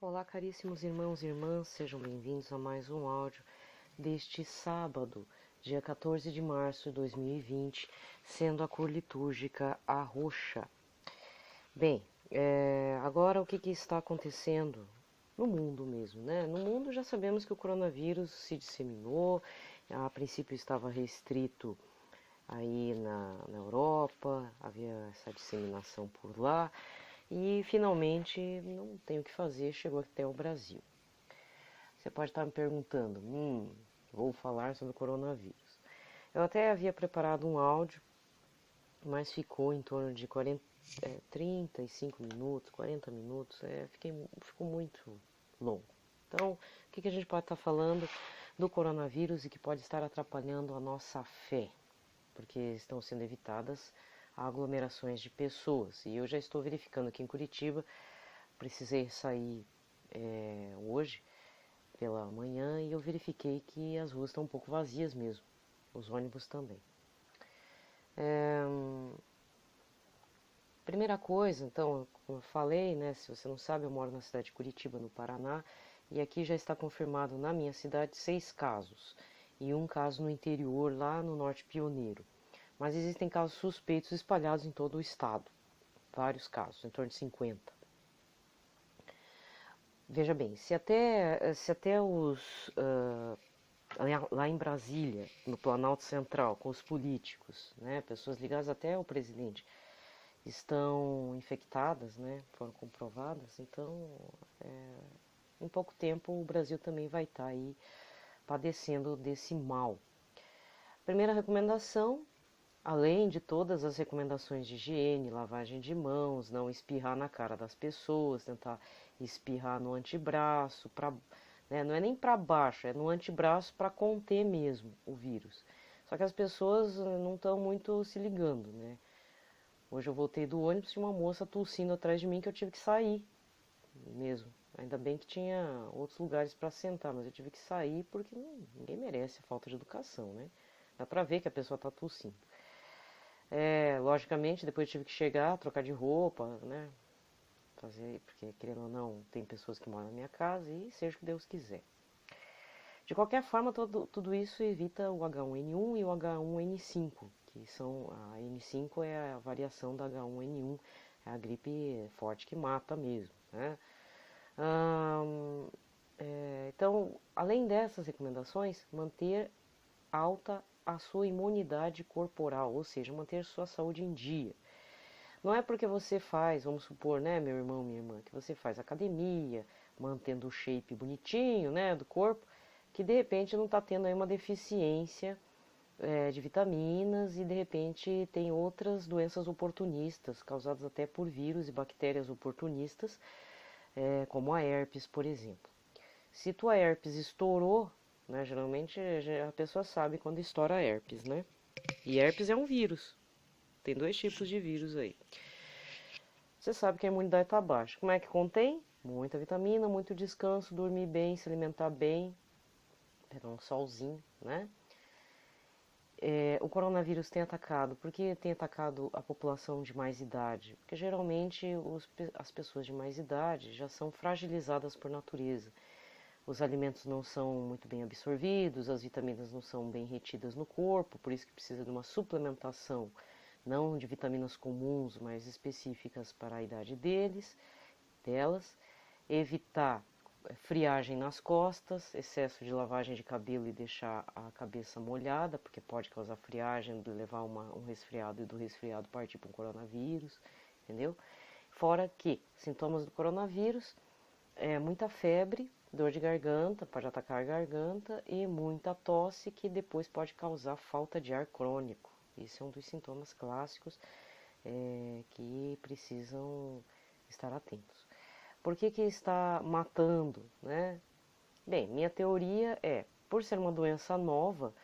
Olá, caríssimos irmãos e irmãs, sejam bem-vindos a mais um áudio deste sábado, dia 14 de março de 2020, sendo a cor litúrgica a roxa. Bem, agora o que está acontecendo no mundo mesmo, né? No mundo já sabemos que o coronavírus se disseminou, a princípio estava restrito aí na Europa, havia essa disseminação por lá, e finalmente, não tem o que fazer, chegou até o Brasil. Você pode estar me perguntando, vou falar sobre o coronavírus. Eu até havia preparado um áudio, mas ficou em torno de 35 minutos, 40 minutos, ficou muito longo. Então, o que a gente pode estar falando do coronavírus e que pode estar atrapalhando a nossa fé? Porque estão sendo evitadas aglomerações de pessoas. E eu já estou verificando aqui em Curitiba, precisei sair hoje pela manhã e eu verifiquei que as ruas estão um pouco vazias mesmo, os ônibus também. Primeira coisa, então, como eu falei, né, se você não sabe, eu moro na cidade de Curitiba, no Paraná, e aqui já está confirmado na minha cidade 6 casos, e um caso no interior, lá no Norte Pioneiro. Mas existem casos suspeitos espalhados em todo o estado, vários casos, em torno de 50. Veja bem, se até lá em Brasília, no Planalto Central, com os políticos, né, pessoas ligadas até ao presidente, estão infectadas, né, foram comprovadas, então em pouco tempo o Brasil também vai estar aí padecendo desse mal. Primeira recomendação, além de todas as recomendações de higiene, lavagem de mãos, não espirrar na cara das pessoas, tentar espirrar no antebraço, né, não é nem para baixo, é no antebraço para conter mesmo o vírus. Só que as pessoas não estão muito se ligando, né? Hoje eu voltei do ônibus e tinha uma moça tossindo atrás de mim que eu tive que sair mesmo. Ainda bem que tinha outros lugares para sentar, mas eu tive que sair porque ninguém merece a falta de educação, né? Dá para ver que a pessoa está tossindo. Logicamente, depois eu tive que chegar, trocar de roupa, né? Porque querendo ou não, tem pessoas que moram na minha casa e seja o que Deus quiser. De qualquer forma, tudo isso evita o H1N1 e o H1N5, que são, a N5 é a variação da H1N1, é a gripe forte que mata mesmo, né? Então, além dessas recomendações, manter alta a sua imunidade corporal, ou seja, manter sua saúde em dia. Não é porque você faz, vamos supor, né, meu irmão, minha irmã, que você faz academia, mantendo o shape bonitinho, né, do corpo, que de repente não está tendo aí uma deficiência de vitaminas e de repente tem outras doenças oportunistas, causadas até por vírus e bactérias oportunistas, como a herpes, por exemplo. Se tua herpes estourou, né, geralmente a pessoa sabe quando estoura a herpes, né? E herpes é um vírus. Tem 2 tipos de vírus aí. Você sabe que a imunidade está baixa. Como é que contém? Muita vitamina, muito descanso, dormir bem, se alimentar bem, pegar um solzinho, né? O coronavírus tem atacado, por que tem atacado a população de mais idade? Porque geralmente as pessoas de mais idade já são fragilizadas por natureza. Os alimentos não são muito bem absorvidos, as vitaminas não são bem retidas no corpo, por isso que precisa de uma suplementação, não de vitaminas comuns, mas específicas para a idade delas. Evitar friagem nas costas, excesso de lavagem de cabelo e deixar a cabeça molhada, porque pode causar friagem, levar um resfriado e do resfriado partir para um coronavírus, entendeu? Fora que sintomas do coronavírus muita febre, dor de garganta, pode atacar a garganta e muita tosse que depois pode causar falta de ar crônico. Esse é um dos sintomas clássicos que precisam estar atentos. Por que está matando, né? Bem, minha teoria é, por ser uma doença nova,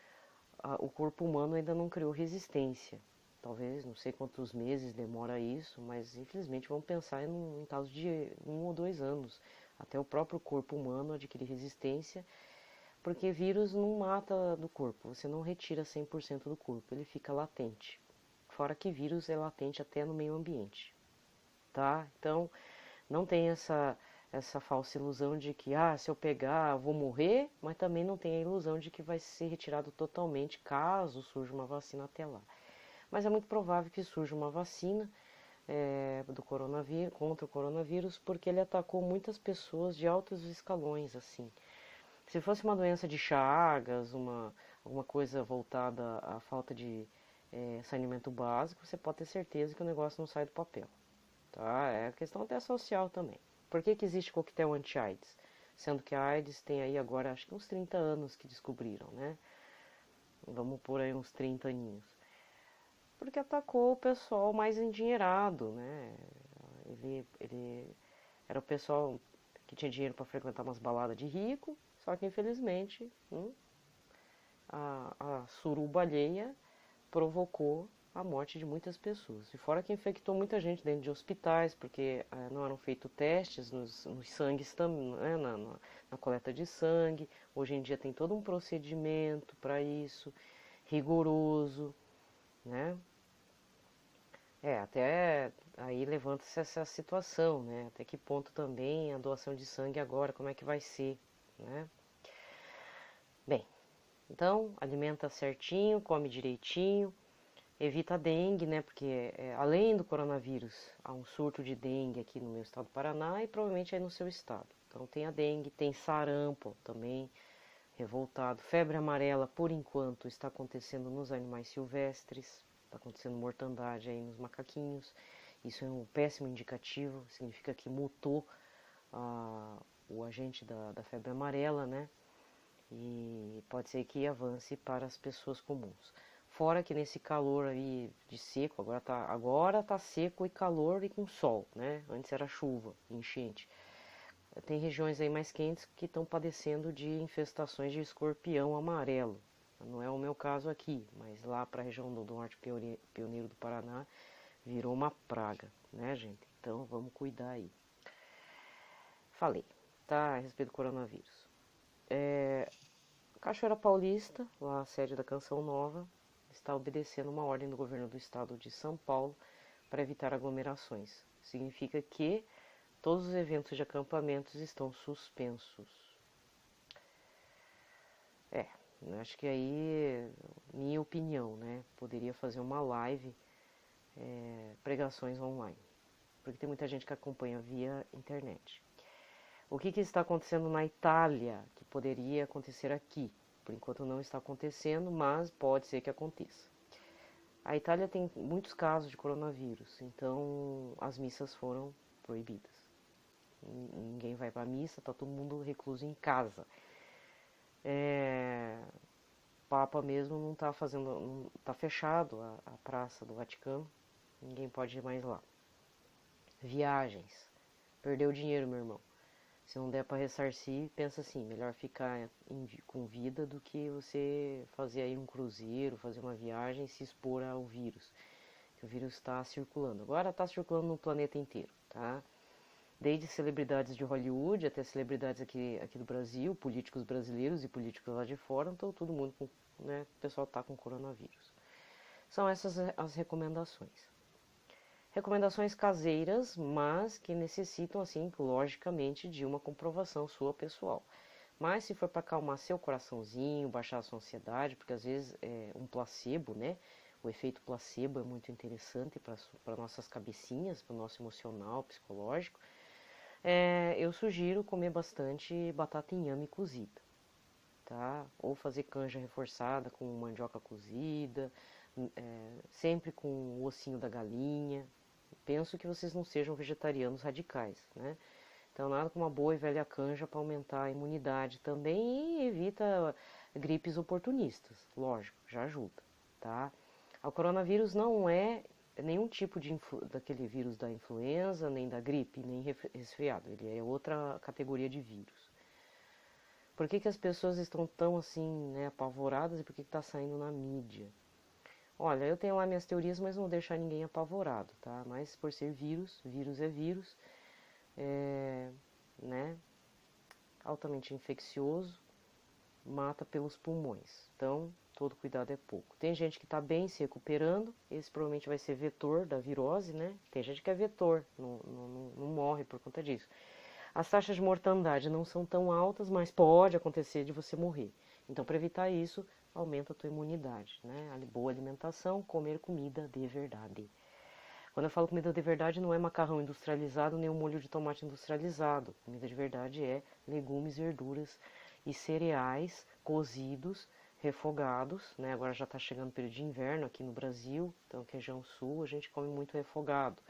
o corpo humano ainda não criou resistência. Talvez, não sei quantos meses demora isso, mas infelizmente vamos pensar em caso de 1 ou 2 anos, até o próprio corpo humano adquirir resistência, porque vírus não mata do corpo, você não retira 100% do corpo, ele fica latente. Fora que vírus é latente até no meio ambiente, tá? Então, não tem essa falsa ilusão de que, se eu pegar, eu vou morrer, mas também não tem a ilusão de que vai ser retirado totalmente caso surja uma vacina até lá. Mas é muito provável que surja uma vacina do coronavírus, contra o coronavírus, porque ele atacou muitas pessoas de altos escalões, assim. Se fosse uma doença de Chagas, alguma coisa voltada à falta de saneamento básico, você pode ter certeza que o negócio não sai do papel. Tá? É questão até social também. Por que existe coquetel anti-AIDS? Sendo que a AIDS tem aí agora, acho que uns 30 anos que descobriram, né? Vamos por aí uns 30 aninhos. Porque atacou o pessoal mais endinheirado, né? Ele era o pessoal que tinha dinheiro para frequentar umas baladas de rico, só que infelizmente a suruba alheia provocou a morte de muitas pessoas. E fora que infectou muita gente dentro de hospitais, porque não eram feitos testes nos sangues também, né, na coleta de sangue. Hoje em dia tem todo um procedimento para isso, rigoroso, né? Até aí levanta-se essa situação, né? Até que ponto também a doação de sangue agora, como é que vai ser, né? Bem, então alimenta certinho, come direitinho, evita a dengue, né? Porque além do coronavírus, há um surto de dengue aqui no meu estado do Paraná e provavelmente aí no seu estado. Então tem a dengue, tem sarampo também, revoltado. Febre amarela, por enquanto, está acontecendo nos animais silvestres, está acontecendo mortandade aí nos macaquinhos. Isso é um péssimo indicativo, significa que mutou o agente da febre amarela, né? E pode ser que avance para as pessoas comuns. Fora que nesse calor aí de seco, agora tá seco e calor e com sol, né? Antes era chuva, enchente. Tem regiões aí mais quentes que estão padecendo de infestações de escorpião amarelo. Não é o meu caso aqui, mas lá para a região do norte pioneiro do Paraná virou uma praga, né, gente? Então vamos cuidar aí. Falei, tá? A respeito do coronavírus. Cachoeira Paulista, lá a sede da Canção Nova, está obedecendo uma ordem do governo do estado de São Paulo para evitar aglomerações. Significa que todos os eventos de acampamentos estão suspensos. Acho que aí, minha opinião, né? Poderia fazer uma live, pregações online, porque tem muita gente que acompanha via internet. O que está acontecendo na Itália, que poderia acontecer aqui? Por enquanto não está acontecendo, mas pode ser que aconteça. A Itália tem muitos casos de coronavírus, então as missas foram proibidas. Ninguém vai para a missa, está todo mundo recluso em casa. O Papa mesmo não está fazendo, está fechado a praça do Vaticano, ninguém pode ir mais lá. Viagens, perdeu dinheiro, meu irmão. Se não der para ressarcir, pensa assim, melhor ficar com vida do que você fazer aí um cruzeiro, fazer uma viagem e se expor ao vírus. Que o vírus está circulando. Agora está circulando no planeta inteiro, tá? Desde celebridades de Hollywood até celebridades aqui do Brasil, políticos brasileiros e políticos lá de fora, então todo mundo, né, o pessoal está com coronavírus. São essas as recomendações. Recomendações caseiras, mas que necessitam, assim, logicamente, de uma comprovação sua pessoal. Mas se for para acalmar seu coraçãozinho, baixar a sua ansiedade, porque às vezes é um placebo, né? O efeito placebo é muito interessante para nossas cabecinhas, para o nosso emocional, psicológico. Eu sugiro comer bastante batata inhame cozida, tá? Ou fazer canja reforçada com mandioca cozida, sempre com o ossinho da galinha. Penso que vocês não sejam vegetarianos radicais, né? Então nada como uma boa e velha canja para aumentar a imunidade também e evita gripes oportunistas, lógico, já ajuda, tá? O coronavírus não é nenhum tipo daquele vírus da influenza, nem da gripe, nem resfriado, ele é outra categoria de vírus. Por que as pessoas estão tão assim, né, apavoradas e por que está saindo na mídia? Olha, eu tenho lá minhas teorias, mas não vou deixar ninguém apavorado, tá? Mas por ser vírus, vírus é vírus, né? Altamente infeccioso, mata pelos pulmões. Então, todo cuidado é pouco. Tem gente que está bem se recuperando, esse provavelmente vai ser vetor da virose, né? Tem gente que é vetor, não morre por conta disso. As taxas de mortandade não são tão altas, mas pode acontecer de você morrer. Então, para evitar isso, aumenta a tua imunidade, né? Boa alimentação, comer comida de verdade. Quando eu falo comida de verdade, não é macarrão industrializado nem um molho de tomate industrializado. Comida de verdade é legumes, verduras e cereais cozidos, refogados, né? Agora já está chegando o período de inverno aqui no Brasil, então região sul a gente come muito refogado.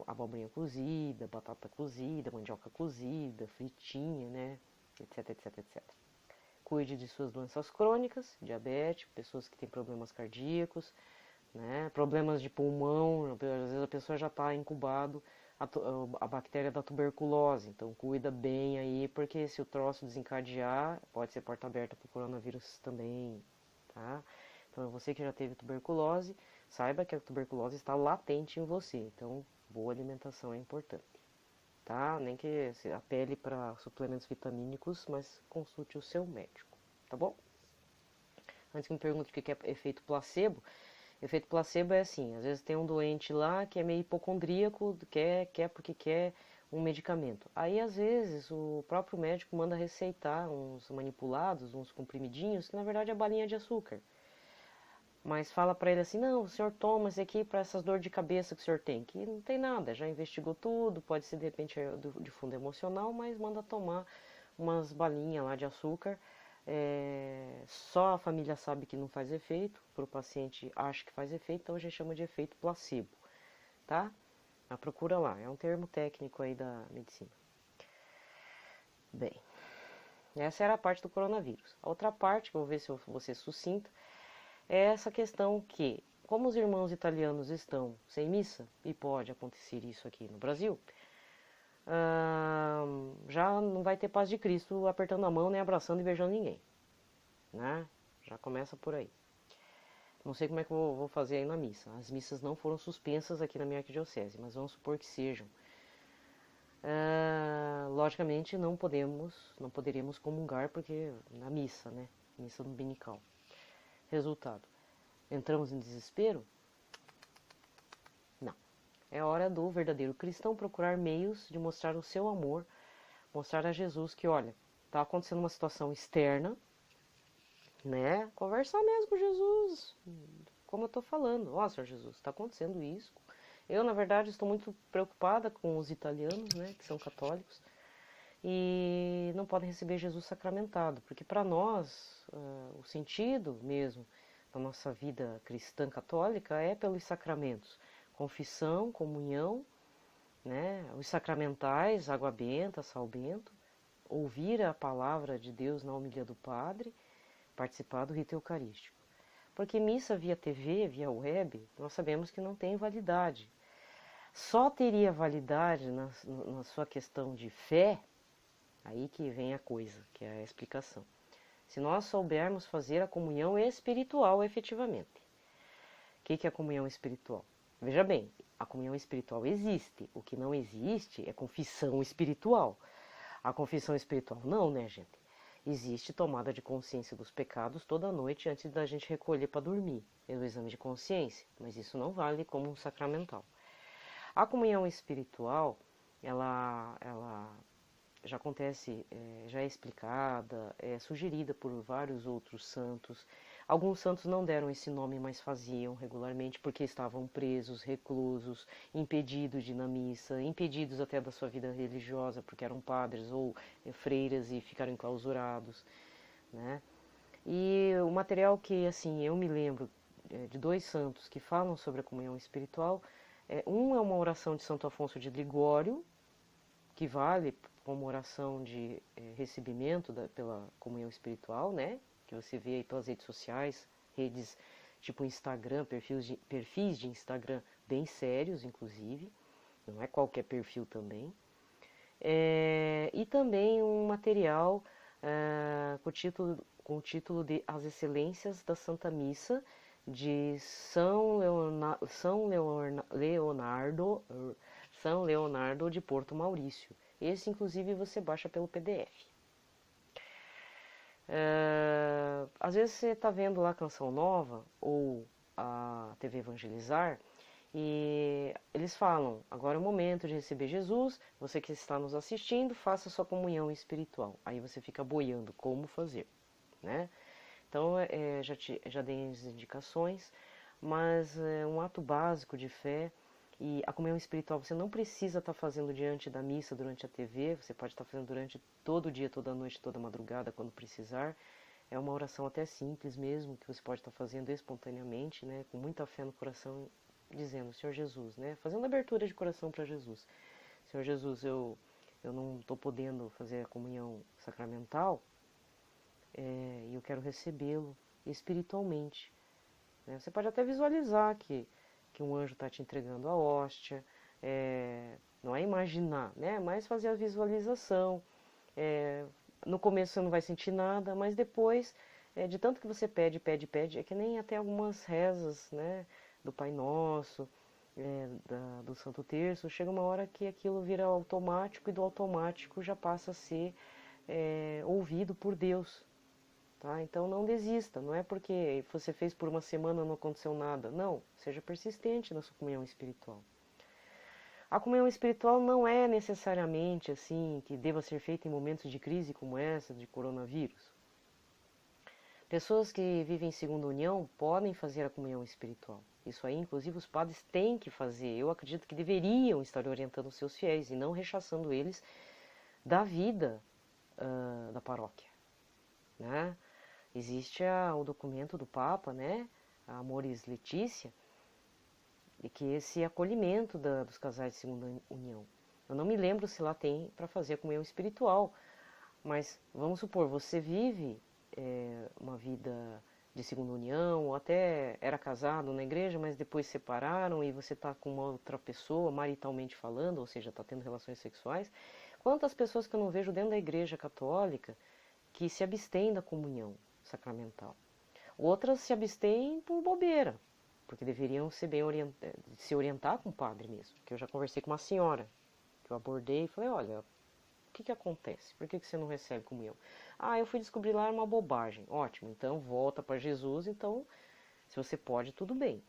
Abobrinha cozida, batata cozida, mandioca cozida, fritinha, né? Etc, etc, etc. Cuide de suas doenças crônicas, diabetes, pessoas que têm problemas cardíacos, né? Problemas de pulmão, às vezes a pessoa já está incubado a bactéria da tuberculose, então cuida bem aí, porque se o troço desencadear, pode ser porta aberta para o coronavírus também, tá? Então você que já teve tuberculose, saiba que a tuberculose está latente em você, então boa alimentação é importante, tá? Nem que se apele para suplementos vitamínicos, mas consulte o seu médico, tá bom? Antes que me pergunte o que é efeito placebo, efeito placebo é assim, às vezes tem um doente lá que é meio hipocondríaco, quer porque quer um medicamento. Aí, às vezes, o próprio médico manda receitar uns manipulados, uns comprimidinhos, que na verdade é balinha de açúcar. Mas fala para ele assim, não, o senhor toma esse aqui para essas dores de cabeça que o senhor tem, que não tem nada, já investigou tudo, pode ser de repente de fundo emocional, mas manda tomar umas balinhas lá de açúcar. Só a família sabe que não faz efeito, para o paciente acha que faz efeito, então a gente chama de efeito placebo, tá? A procura lá, é um termo técnico aí da medicina. Bem, essa era a parte do coronavírus. A outra parte, que eu vou ver se eu vou ser sucinta, é essa questão que, como os irmãos italianos estão sem missa, e pode acontecer isso aqui no Brasil, já não vai ter paz de Cristo apertando a mão, nem abraçando e beijando ninguém, né? Já começa por aí. Não sei como é que eu vou fazer aí na missa. As missas não foram suspensas aqui na minha arquidiocese, mas vamos supor que sejam. Logicamente não poderíamos comungar porque na missa, né? Missa dominical. Resultado, entramos em desespero? Não. É hora do verdadeiro cristão procurar meios de mostrar o seu amor, mostrar a Jesus que, olha, está acontecendo uma situação externa, né? Conversar mesmo com Jesus, como eu estou falando. Ó, Senhor Jesus, está acontecendo isso. Eu, na verdade, estou muito preocupada com os italianos, né, que são católicos, e não podem receber Jesus sacramentado, porque para nós, o sentido mesmo da nossa vida cristã católica é pelos sacramentos. Confissão, comunhão, né, os sacramentais, água benta, sal bento, ouvir a palavra de Deus na homilia do padre, participar do rito eucarístico. Porque missa via TV, via web, nós sabemos que não tem validade. Só teria validade na sua questão de fé, aí que vem a coisa, que é a explicação. Se nós soubermos fazer a comunhão espiritual efetivamente. O que é a comunhão espiritual? Veja bem, a comunhão espiritual existe. O que não existe é confissão espiritual. A confissão espiritual não, né, gente? Existe tomada de consciência dos pecados toda noite antes da gente recolher para dormir. É o exame de consciência, mas isso não vale como um sacramental. A comunhão espiritual, ela já acontece, já é explicada, é sugerida por vários outros santos. Alguns santos não deram esse nome, mas faziam regularmente porque estavam presos, reclusos, impedidos de ir na missa, impedidos até da sua vida religiosa porque eram padres ou freiras e ficaram enclausurados, né? E o material que, assim, eu me lembro de dois santos que falam sobre a comunhão espiritual, um é uma oração de Santo Afonso de Ligório, que vale como oração de recebimento pela comunhão espiritual, né? Que você vê aí pelas redes sociais, redes tipo Instagram, perfis de Instagram bem sérios, inclusive, não é qualquer perfil também. E também um material com o título de As Excelências da Santa Missa, de São Leonardo de Porto Maurício. Esse, inclusive, você baixa pelo PDF. Às vezes você está vendo lá a Canção Nova ou a TV Evangelizar E eles falam, agora é o momento de receber Jesus, você que está nos assistindo, faça sua comunhão espiritual. Aí você fica boiando como fazer, né? Então, já dei as indicações, mas é um ato básico de fé. E a comunhão espiritual você não precisa estar fazendo diante da missa, durante a TV, você pode estar fazendo durante todo o dia, toda a noite, toda a madrugada, quando precisar. É uma oração até simples mesmo, que você pode estar fazendo espontaneamente, né, com muita fé no coração, dizendo, Senhor Jesus, né, fazendo abertura de coração para Jesus. Senhor Jesus, eu não estou podendo fazer a comunhão sacramental, e eu quero recebê-lo espiritualmente. Né? Você pode até visualizar que um anjo está te entregando a hóstia, não é imaginar, né? Mas fazer a visualização. No começo você não vai sentir nada, mas depois, de tanto que você pede, é que nem até algumas rezas, né? Do Pai Nosso, do Santo Terço, chega uma hora que aquilo vira automático e do automático já passa a ser ouvido por Deus. Tá? Então não desista, não é porque você fez por uma semana e não aconteceu nada. Não, seja persistente na sua comunhão espiritual. A comunhão espiritual não é necessariamente assim que deva ser feita em momentos de crise como essa de coronavírus. Pessoas que vivem em segunda união podem fazer a comunhão espiritual. Isso aí, inclusive, os padres têm que fazer. Eu acredito que deveriam estar orientando os seus fiéis e não rechaçando eles da vida da paróquia, né? Existe o documento do Papa, né, a Amoris Laetitia, e que esse acolhimento dos casais de segunda união. Eu não me lembro se lá tem para fazer a comunhão espiritual, mas vamos supor, você vive uma vida de segunda união, ou até era casado na igreja, mas depois separaram e você está com uma outra pessoa, maritalmente falando, ou seja, está tendo relações sexuais. Quantas pessoas que eu não vejo dentro da igreja católica que se abstêm da comunhão sacramental? Outras se abstêm por bobeira, porque deveriam ser bem se orientar com o padre mesmo. Que eu já conversei com uma senhora, que eu abordei e falei, olha, o que acontece? Por que você não recebe comunhão? Ah, eu fui descobrir lá uma bobagem. Ótimo, então volta para Jesus, então se você pode, tudo bem.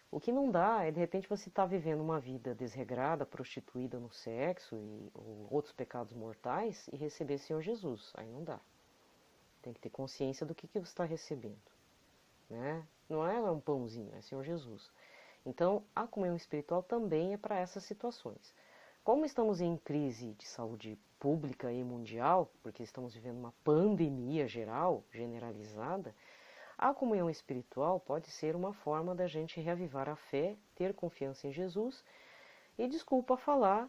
O que não dá é, de repente, você estar vivendo uma vida desregrada, prostituída no sexo ou outros pecados mortais e receber Senhor Jesus. Aí não dá. Tem que ter consciência do que você está recebendo, né? Não é um pãozinho, é Senhor Jesus. Então, a comunhão espiritual também é para essas situações. Como estamos em crise de saúde pública e mundial, porque estamos vivendo uma pandemia geral, generalizada, a comunhão espiritual pode ser uma forma da gente reavivar a fé, ter confiança em Jesus e, desculpa falar,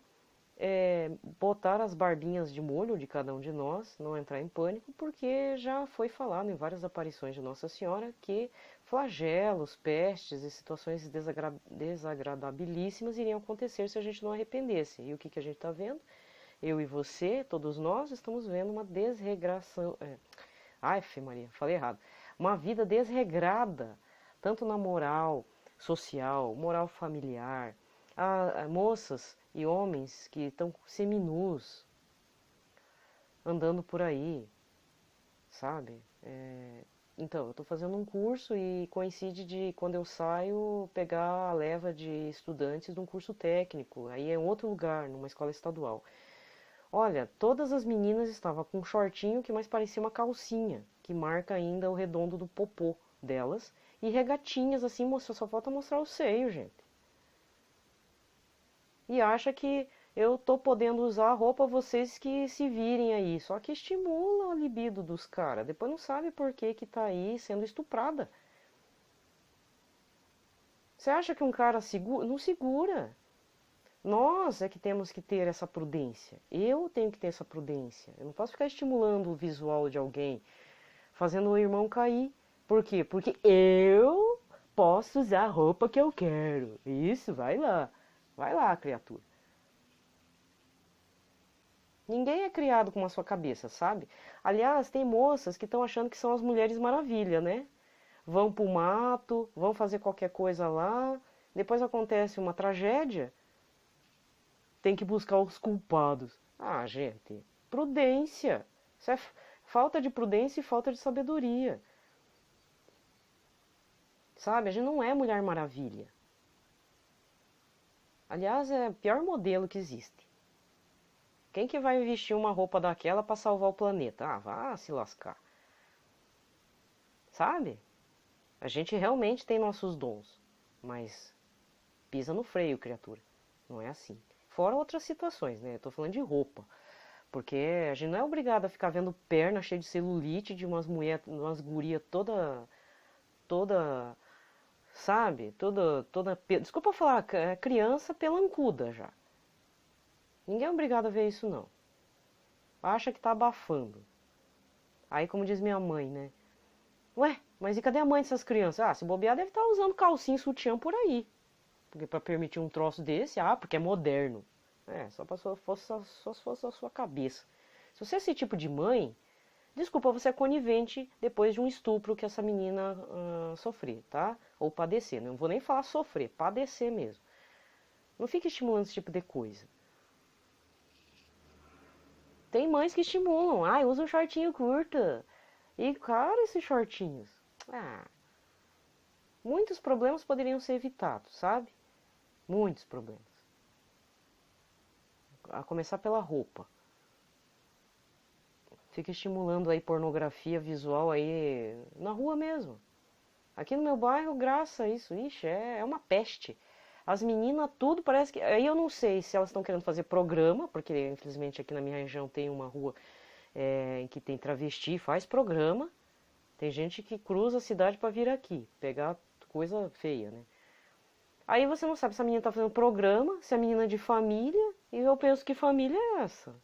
botar as barbinhas de molho de cada um de nós, não entrar em pânico, porque já foi falado em várias aparições de Nossa Senhora que flagelos, pestes e situações desagradabilíssimas iriam acontecer se a gente não arrependesse. E o que a gente está vendo? Eu e você, todos nós, estamos vendo uma desregração. Ai, Fê Maria, falei errado. Uma vida desregrada, tanto na moral social, moral familiar, moças e homens que estão seminus, andando por aí, sabe? Então, eu estou fazendo um curso e coincide de, quando eu saio, pegar a leva de estudantes de um curso técnico, aí é em outro lugar, numa escola estadual. Olha, todas as meninas estavam com um shortinho que mais parecia uma calcinha, que marca ainda o redondo do popô delas, e regatinhas assim, só falta mostrar o seio, gente. E acha que eu tô podendo usar a roupa, vocês que se virem aí. Só que estimula a libido dos caras. Depois não sabe por que que tá aí sendo estuprada. Você acha que um cara segura? Não segura. Nós é que temos que ter essa prudência. Eu tenho que ter essa prudência. Eu não posso ficar estimulando o visual de alguém, fazendo o irmão cair. Por quê? Porque eu posso usar a roupa que eu quero. Isso, vai lá. Vai lá, criatura. Ninguém é criado com a sua cabeça, sabe? Aliás, tem moças que estão achando que são as Mulheres Maravilha, né? Vão pro mato, vão fazer qualquer coisa lá, depois acontece uma tragédia, tem que buscar os culpados. Ah, gente, prudência. Isso é falta de prudência e falta de sabedoria. Sabe? A gente não é Mulher Maravilha. Aliás, é o pior modelo que existe. Quem que vai vestir uma roupa daquela para salvar o planeta? Ah, vá se lascar. Sabe? A gente realmente tem nossos dons, mas pisa no freio, criatura. Não é assim. Fora outras situações, né? Eu tô falando de roupa. Porque a gente não é obrigado a ficar vendo perna cheia de celulite de umas gurias toda, sabe? Desculpa falar, criança pelancuda já. Ninguém é obrigado a ver isso, não. Acha que tá abafando. Aí, como diz minha mãe, né? Ué, mas e cadê a mãe dessas crianças? Ah, se bobear deve estar usando calcinha e sutiã por aí. Porque para permitir um troço desse, porque é moderno. Só se fosse a sua cabeça. Se você é esse tipo de mãe, desculpa, você é conivente depois de um estupro que essa menina sofrer, tá? Ou padecer. Não vou nem falar sofrer, padecer mesmo. Não fique estimulando esse tipo de coisa. Tem mães que estimulam. Usa um shortinho curto. E, cara, esses shortinhos. Muitos problemas poderiam ser evitados, sabe? Muitos problemas. A começar pela roupa. Fica estimulando aí pornografia visual aí na rua mesmo. Aqui no meu bairro, graças a isso, é uma peste. As meninas, tudo parece que... Aí eu não sei se elas estão querendo fazer programa, porque infelizmente aqui na minha região tem uma rua em que tem travesti, faz programa. Tem gente que cruza a cidade para vir aqui, pegar coisa feia, né? Aí você não sabe se a menina tá fazendo programa, se a menina é de família, e eu penso que família é essa.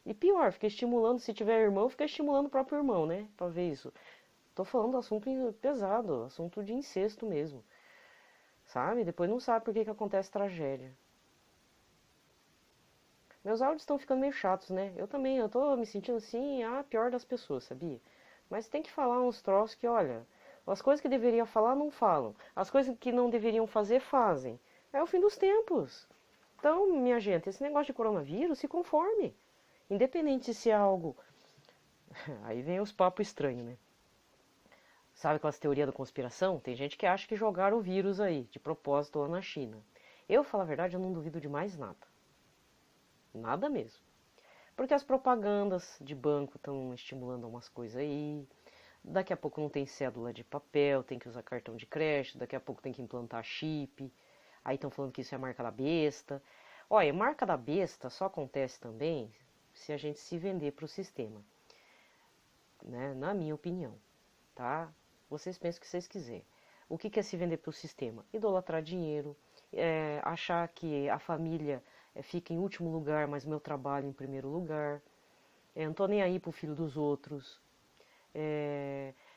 E pior, fica estimulando, se tiver irmão, fica estimulando o próprio irmão, né? Pra ver isso. Tô falando assunto pesado, assunto de incesto mesmo. Sabe? Depois não sabe por que acontece tragédia. Meus áudios estão ficando meio chatos, né? Eu também, eu tô me sentindo assim, a pior das pessoas, sabia? Mas tem que falar uns troços que, olha, as coisas que deveriam falar não falam. As coisas que não deveriam fazer, fazem. É o fim dos tempos. Então, minha gente, esse negócio de coronavírus, se conforme. Independente se é algo... Aí vem os papos estranhos, né? Sabe aquelas teorias da conspiração? Tem gente que acha que jogaram o vírus aí, de propósito lá na China. Eu, falar a verdade, eu não duvido de mais nada. Nada mesmo. Porque as propagandas de banco estão estimulando umas coisas aí. Daqui a pouco não tem cédula de papel, tem que usar cartão de crédito. Daqui a pouco tem que implantar chip. Aí estão falando que isso é a marca da besta. Olha, marca da besta só acontece também se a gente se vender para o sistema. Né? Na minha opinião. Tá? Vocês pensam o que vocês quiserem. O que é se vender para o sistema? Idolatrar dinheiro, achar que a família fica em último lugar, mas meu trabalho em primeiro lugar. Não tô nem aí pro filho dos outros.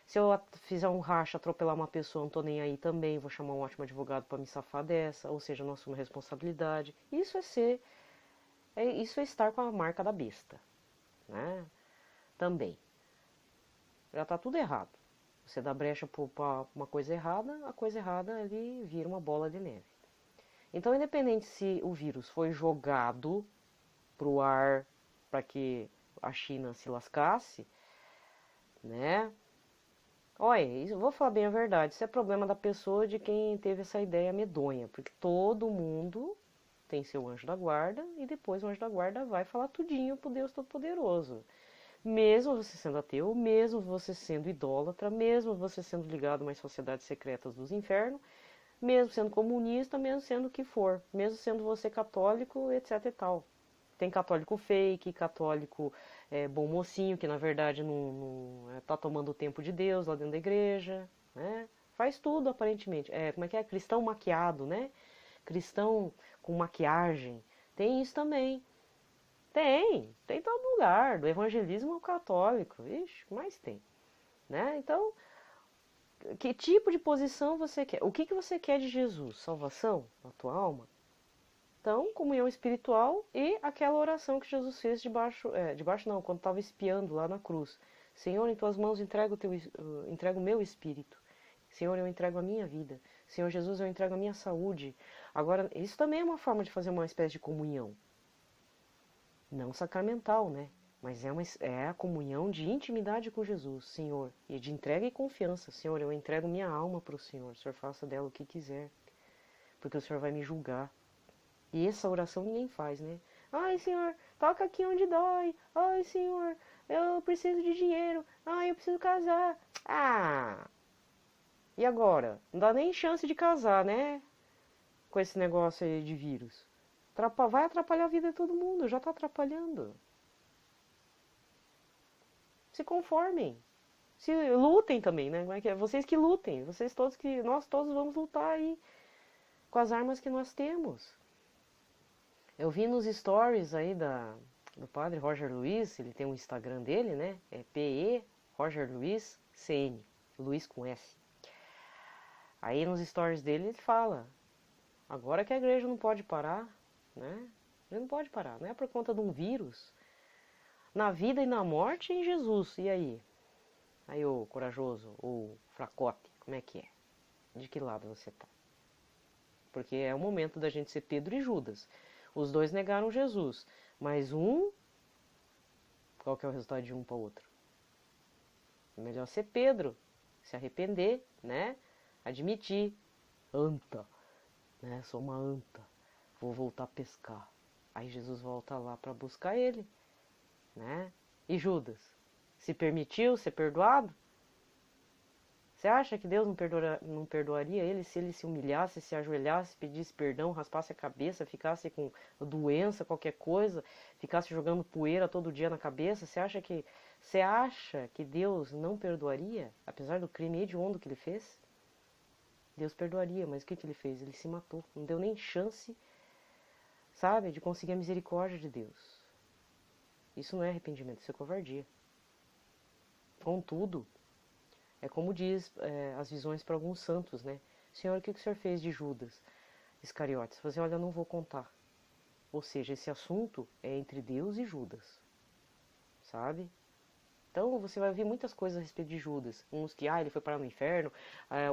Se eu fizer um racha, atropelar uma pessoa, não tô nem aí também, vou chamar um ótimo advogado para me safar dessa, ou seja, não assumo responsabilidade. Isso isso é estar com a marca da besta, né? Também. Já tá tudo errado. Você dá brecha para uma coisa errada, a coisa errada ali vira uma bola de neve. Então, independente se o vírus foi jogado pro ar para que a China se lascasse, né? Olha, vou falar bem a verdade, isso é problema da pessoa, de quem teve essa ideia medonha, porque todo mundo tem seu anjo da guarda e depois o anjo da guarda vai falar tudinho pro Deus Todo-Poderoso. Mesmo você sendo ateu, mesmo você sendo idólatra, mesmo você sendo ligado a umas sociedades secretas dos infernos, mesmo sendo comunista, mesmo sendo o que for, mesmo sendo você católico, etc e tal. Tem católico fake, católico bom mocinho, que na verdade não tá tomando o tempo de Deus lá dentro da igreja, né? Faz tudo aparentemente. Como é que é? Cristão maquiado, né? Cristão com maquiagem. Tem isso também. Tem em todo lugar, do evangelismo ao católico, ixi, mas tem, né? Então, que tipo de posição você quer? O que você quer de Jesus? Salvação na tua alma? Então, comunhão espiritual e aquela oração que Jesus fez debaixo não, quando estava espiando lá na cruz. Senhor, em tuas mãos entrego o meu espírito. Senhor, eu entrego a minha vida. Senhor Jesus, eu entrego a minha saúde. Agora, isso também é uma forma de fazer uma espécie de comunhão. Não sacramental, né? Mas é a comunhão de intimidade com Jesus, Senhor. E de entrega e confiança. Senhor, eu entrego minha alma para o Senhor. O Senhor faça dela o que quiser. porque o Senhor vai me julgar. E essa oração ninguém faz, né? Ai, Senhor, toca aqui onde dói. Ai, Senhor, eu preciso de dinheiro. Ai, eu preciso casar. Ah, e agora? Não dá nem chance de casar, né? Com esse negócio aí de vírus. Vai atrapalhar a vida de todo mundo, já tá atrapalhando. Se conformem. Se lutem também, né? Como é que é? Vocês que lutem, nós todos vamos lutar aí com as armas que nós temos. Eu vi nos stories aí do padre Roger Luiz, ele tem um Instagram dele, né? É PE Roger Luiz CN, Luiz com S. Aí nos stories dele ele fala, agora que a igreja não pode parar, né? Ele não pode parar, não é por conta de um vírus. Na vida e na morte em Jesus, e aí? Aí, ô corajoso, ou fracote, como é que é? De que lado você tá? Porque é o momento da gente ser Pedro e Judas. Os dois negaram Jesus, mas qual que é o resultado de um para o outro? É melhor ser Pedro, se arrepender, né? Admitir, anta, né? Sou uma anta, vou voltar a pescar. Aí Jesus volta lá para buscar ele, né? E Judas, se permitiu ser perdoado? Você acha que Deus não perdoaria ele se ele se humilhasse, se ajoelhasse, pedisse perdão, raspasse a cabeça, ficasse com doença, qualquer coisa, ficasse jogando poeira todo dia na cabeça? Você acha que Deus não perdoaria, apesar do crime hediondo que ele fez? Deus perdoaria, mas o que ele fez? Ele se matou, não deu nem chance, sabe, de conseguir a misericórdia de Deus. Isso não é arrependimento, isso é covardia. Contudo, é como diz as visões para alguns santos, né? Senhor, o que o Senhor fez de Judas Iscariotes? Você olha, eu não vou contar. Ou seja, esse assunto é entre Deus e Judas, sabe? Então você vai ouvir muitas coisas a respeito de Judas. Uns que, ele foi parar no inferno,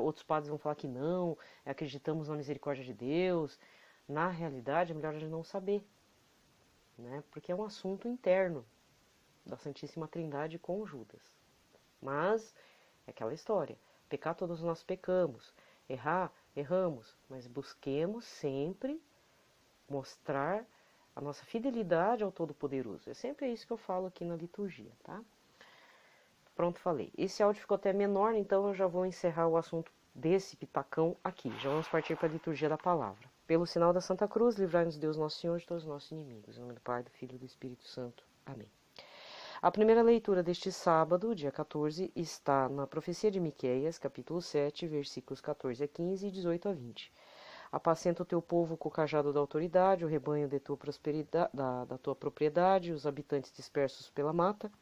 outros padres vão falar que não, acreditamos na misericórdia de Deus. Na realidade, é melhor a gente não saber, né? Porque é um assunto interno da Santíssima Trindade com Judas. Mas é aquela história, pecar todos nós pecamos, errar, erramos, mas busquemos sempre mostrar a nossa fidelidade ao Todo-Poderoso. É sempre isso que eu falo aqui na liturgia, tá? Pronto, falei. Esse áudio ficou até menor, então eu já vou encerrar o assunto desse pitacão aqui. Já vamos partir para a liturgia da palavra. Pelo sinal da Santa Cruz, livrai-nos Deus Nosso Senhor de todos os nossos inimigos. Em nome do Pai, do Filho e do Espírito Santo. Amém. A primeira leitura deste sábado, dia 14, está na profecia de Miqueias, capítulo 7, versículos 14 a 15 e 18 a 20. Apacenta o teu povo com o cajado da autoridade, o rebanho de tua prosperidade, da tua propriedade, os habitantes dispersos pela mata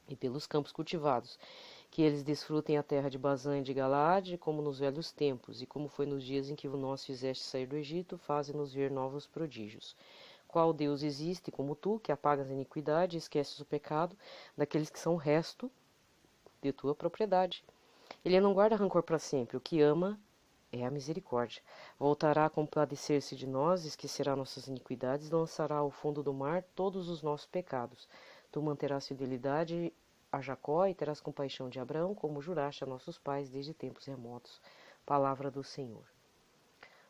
e pelos campos cultivados, que eles desfrutem a terra de Bazã e de Galaade, como nos velhos tempos, e como foi nos dias em que nós fizeste sair do Egito, faze-nos ver novos prodígios. Qual Deus existe como tu, que apagas a iniquidade e esqueces o pecado daqueles que são resto de tua propriedade? Ele não guarda rancor para sempre, o que ama é a misericórdia. Voltará a compadecer-se de nós, esquecerá nossas iniquidades, lançará ao fundo do mar todos os nossos pecados. Tu manterás fidelidade a Jacó e terás compaixão de Abraão, como juraste a nossos pais desde tempos remotos. Palavra do Senhor.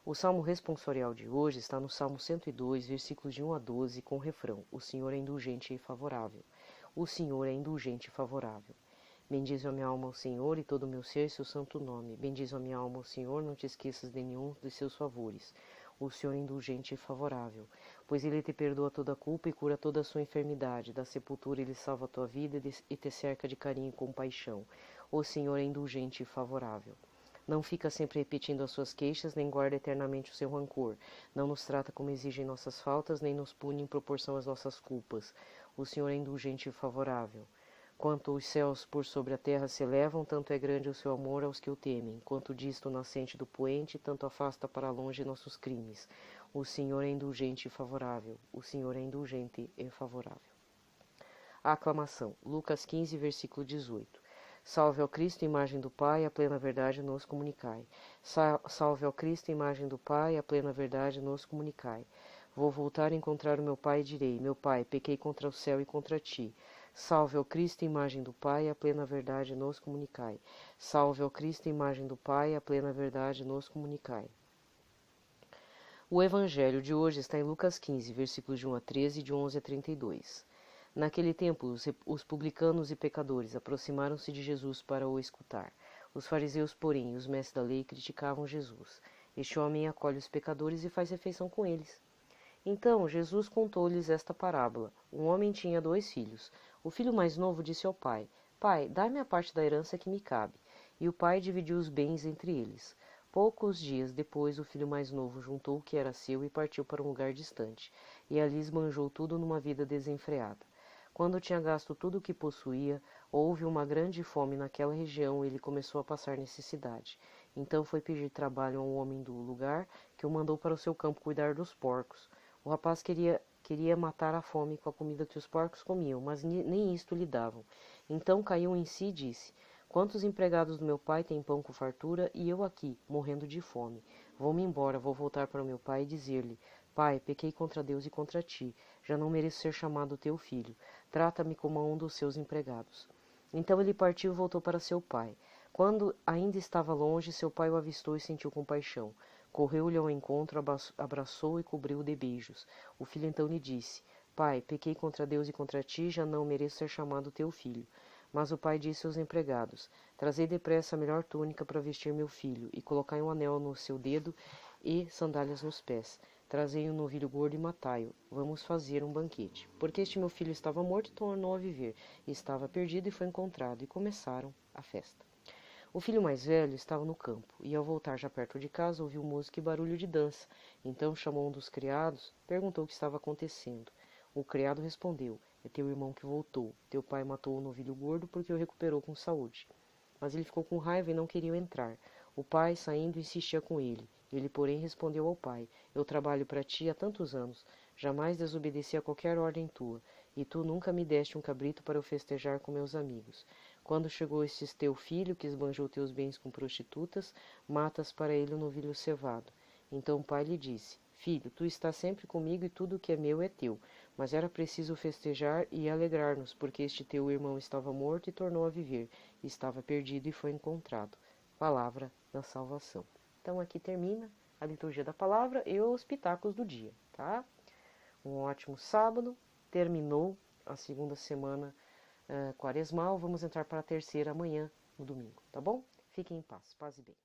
O salmo responsorial de hoje está no Salmo 102, versículos de 1 a 12, com o refrão: O Senhor é indulgente e favorável. O Senhor é indulgente e favorável. Bendize a minha alma ao Senhor e todo o meu ser seu santo nome. Bendize a minha alma ao Senhor, não te esqueças de nenhum de seus favores. O Senhor é indulgente e favorável, pois ele te perdoa toda a culpa e cura toda a sua enfermidade. Da sepultura ele salva a tua vida e te cerca de carinho e compaixão. O Senhor é indulgente e favorável. Não fica sempre repetindo as suas queixas, nem guarda eternamente o seu rancor. Não nos trata como exigem nossas faltas, nem nos pune em proporção às nossas culpas. O Senhor é indulgente e favorável. Quanto os céus por sobre a terra se elevam, tanto é grande o seu amor aos que o temem. Quanto dista o nascente do poente, tanto afasta para longe nossos crimes. O Senhor é indulgente e favorável. O Senhor é indulgente e favorável. A aclamação. Lucas 15, versículo 18. Salve ao Cristo, imagem do Pai, a plena verdade nos comunicai. Salve ao Cristo, imagem do Pai, a plena verdade nos comunicai. Vou voltar a encontrar o meu Pai e direi: Meu Pai, pequei contra o céu e contra ti. Salve ao Cristo, imagem do Pai, a plena verdade nos comunicai. Salve ao Cristo, imagem do Pai, a plena verdade nos comunicai. O evangelho de hoje está em Lucas 15, versículos de 1 a 13 e de 11 a 32. Naquele tempo, os publicanos e pecadores aproximaram-se de Jesus para o escutar. Os fariseus, porém, e os mestres da lei criticavam Jesus. Este homem acolhe os pecadores e faz refeição com eles. Então Jesus contou-lhes esta parábola. Um homem tinha 2 filhos. O filho mais novo disse ao pai: Pai, dá-me a parte da herança que me cabe. E o pai dividiu os bens entre eles. Poucos dias depois, o filho mais novo juntou o que era seu e partiu para um lugar distante, e ali esbanjou tudo numa vida desenfreada. Quando tinha gasto tudo o que possuía, houve uma grande fome naquela região e ele começou a passar necessidade. Então foi pedir trabalho a um homem do lugar, que o mandou para o seu campo cuidar dos porcos. O rapaz queria matar a fome com a comida que os porcos comiam, mas nem isto lhe davam. Então caiu em si e disse: Quantos empregados do meu pai têm pão com fartura e eu aqui, morrendo de fome? Vou-me embora, vou voltar para o meu pai e dizer-lhe: Pai, pequei contra Deus e contra ti, já não mereço ser chamado teu filho. Trata-me como a um dos seus empregados. Então ele partiu e voltou para seu pai. Quando ainda estava longe, seu pai o avistou e sentiu compaixão. Correu-lhe ao encontro, abraçou-o e cobriu-o de beijos. O filho então lhe disse: Pai, pequei contra Deus e contra ti, já não mereço ser chamado teu filho. Mas o pai disse aos empregados: Trazei depressa a melhor túnica para vestir meu filho, e colocai um anel no seu dedo e sandálias nos pés. Trazei um novilho gordo e matai-o. Vamos fazer um banquete. Porque este meu filho estava morto e tornou a viver, e estava perdido e foi encontrado, e começaram a festa. O filho mais velho estava no campo, e ao voltar já perto de casa, ouviu música e barulho de dança. Então chamou um dos criados, perguntou o que estava acontecendo. O criado respondeu: É teu irmão que voltou. Teu pai matou o novilho gordo porque o recuperou com saúde. Mas ele ficou com raiva e não queria entrar. O pai, saindo, insistia com ele. Ele, porém, respondeu ao pai: Eu trabalho para ti há tantos anos, jamais desobedeci a qualquer ordem tua, e tu nunca me deste um cabrito para eu festejar com meus amigos. Quando chegou este teu filho, que esbanjou teus bens com prostitutas, matas para ele o novilho cevado. Então o pai lhe disse: Filho, tu estás sempre comigo e tudo o que é meu é teu. Mas era preciso festejar e alegrar-nos, porque este teu irmão estava morto e tornou a viver, estava perdido e foi encontrado. Palavra da salvação. Então aqui termina a liturgia da palavra e os pitacos do dia, tá? Um ótimo sábado. Terminou a segunda semana quaresmal. Vamos entrar para a terceira amanhã, no domingo, tá bom? Fiquem em paz e bem.